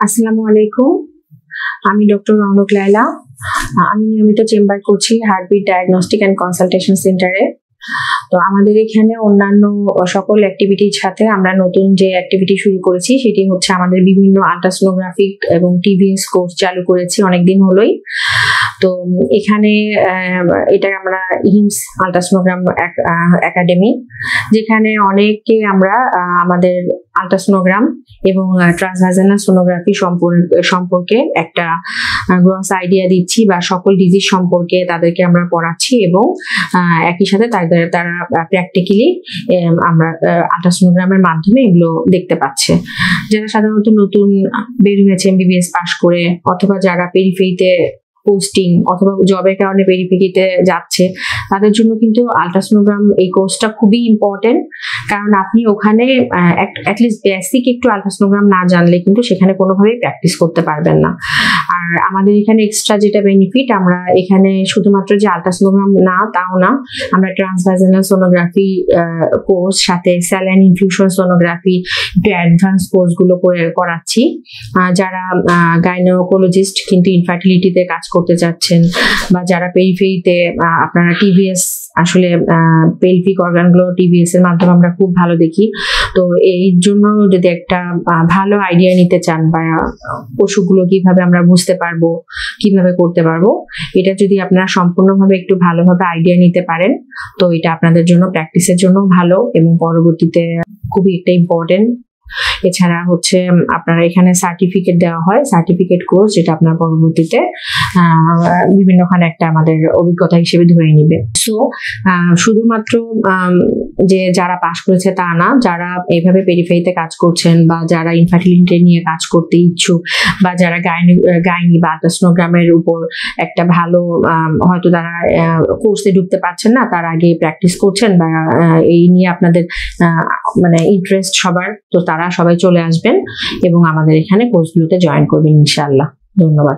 আসসালামু আলাইকুম। আমি ডক্টর রৌনক লায়লা। আমি নিয়মিত চেম্বার করছি হার্টবিট ডায়াগনস্টিক অ্যান্ড কনসালটেশন সেন্টারে। তো আমাদের এখানে অন্যান্য সকল অ্যাক্টিভিটির সাথে আমরা নতুন যে অ্যাক্টিভিটি শুরু করেছি সেটি হচ্ছে আমাদের বিভিন্ন আল্ট্রাসোনোগ্রাফিক এবং টিভিএস কোর্স চালু করেছি অনেকদিন হলোই। তো এখানে এটা আমরা হিমস আল্ট্রাসোনোগ্রাম একাডেমি, যেখানে অনেককে আমরা আমাদের আল্ট্রাসোনোগ্রাম এবং ট্রান্সভাজানাল সোনোগ্রাফি সম্পর্কে একটা গ্রস আইডিয়া দিচ্ছি বা সকল ডিজিজ সম্পর্কে তাদেরকে আমরা পড়াচ্ছি এবং একই সাথে তারা প্র্যাকটিক্যালি আমরা আল্ট্রাসোনোগ্রামের মাধ্যমে এগুলো দেখতে পাচ্ছে। যারা সাধারণত নতুন বের হয়েছে এমবিবিএস পাশ করে, অথবা যারা পেরিফেরিতে পোস্টিং অথবা জবের কারণে পেরিফেরিতে যাচ্ছে, তাদের জন্য কিন্তু আল্ট্রাসোনোগ্রাম এই কোর্সটা খুবই ইম্পর্টেন্ট। কারণ আপনি ওখানে অ্যাটলিস্ট বেসিক একটু আল্ট্রাসোনোগ্রাম না জানলে কিন্তু সেখানে কোনোভাবেই প্র্যাকটিস করতে পারবেন না। আর আমাদের এখানে এক্সট্রা যেটা বেনিফিট, আমরা এখানে শুধুমাত্র যে আল্ট্রাসোনোগ্রাম না তাও না, আমরা ট্রান্সভাজানাল সোনোগ্রাফি কোর্স, সাথে স্যালাইন ইনফিউশন সোনোগ্রাফি, একটু অ্যাডভান্স কোর্সগুলো করাচ্ছি। যারা গাইনোকোলজিস্ট কিন্তু ইনফার্টিলিটিতে কাজ করতে চাচ্ছেন, বা যারা পেরিফেরিতে আপনারা টিভিএস, আসলে পেলভিক অর্গানগুলো টিভিএস এর মাধ্যমে আমরা খুব ভালো দেখি। তো এই জন্য যদি একটা ভালো আইডিয়া নিতে চান, বা পশুগুলো কিভাবে আমরা বুঝতে পারবো, কিভাবে করতে পারবো, এটা যদি আপনারা সম্পূর্ণভাবে একটু ভালোভাবে আইডিয়া নিতে পারেন, তো এটা আপনাদের জন্য প্র্যাকটিসের জন্য ভালো এবং পরবর্তীতে খুবই একটা ইম্পর্টেন্ট। এছাড়া হচ্ছে আপনারা এখানে সার্টিফিকেট দেওয়া হয়, সার্টিফিকেট কোর্স, যেটা আপনার পরবর্তীতে বিভিন্নখানে একটা আমাদের অভিজ্ঞতা হিসেবে ধরে নিবে। সো শুধুমাত্র যে যারা পাশ করেছে তা না, যারা এইভাবে পেরিফেরিতে কাজ করছেন, বা যারা ইনফার্টিলিটি নিয়ে কাজ করতে ইচ্ছুক, বা যারা গাইনি বা আল্ট্রাসোনোগ্রামের উপর একটা ভালো হয়তো তারা কোর্সে ঢুকতে পারছেন না, তার আগে প্র্যাকটিস করছেন, বা এই নিয়ে আপনাদের মানে ইন্টারেস্ট সবার, তো তারা সবাই চলে আসবেন এবং আমাদের এখানে কোর্সগুলোতে জয়েন করবেন ইনশাআল্লাহ। ধন্যবাদ।